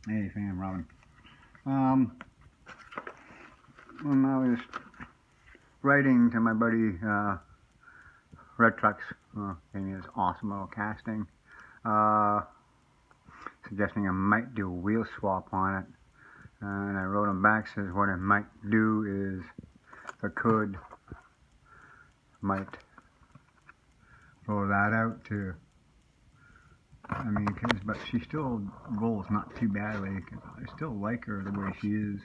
Hey, fam, Robin. When I was writing to my buddy Red Trucks, gave me this awesome little casting, suggesting I might do a wheel swap on it. And I wrote him back, says what I might do is, if I could, might roll that out too. But she still rolls not too badly, cause I still like her the way she is.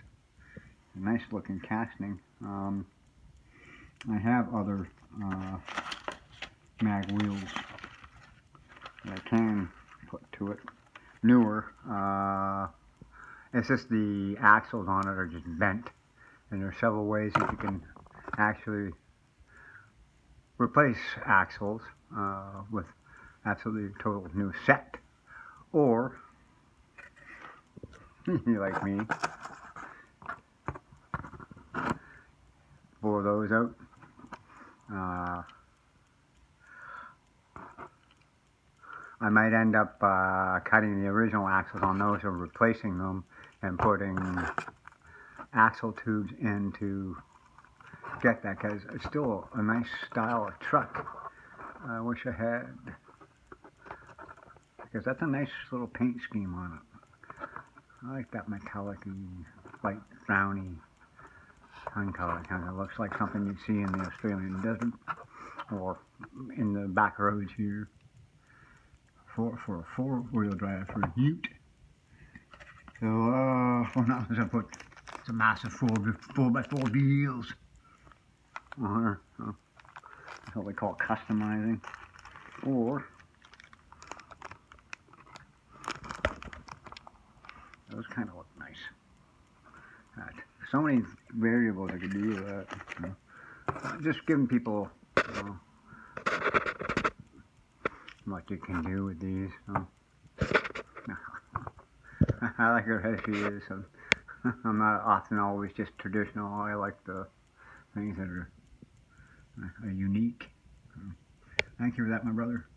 A nice looking casting. I have other mag wheels that I can put to it. Newer. It's just the axles on it are just bent, and there are several ways that you can actually replace axles with absolutely total new set, or you like me, blow those out. I might end up cutting the original axles on those or replacing them and putting axle tubes in to get that, because it's still a nice style of truck. I wish I had, because that's a nice little paint scheme on it. I like that metallic and light browny tongue color. Kind of looks like something you'd see in the Australian desert or in the back roads here for a four-wheel drive for a ute. So what else I put some massive 4x4 wheels on her. That's what we call customizing. Or those kind of look nice. So many variables I could do with that. Just giving people what you can do with these. I like her as she is. So I'm not often always just traditional. I like the things that are unique. Thank you for that, my brother.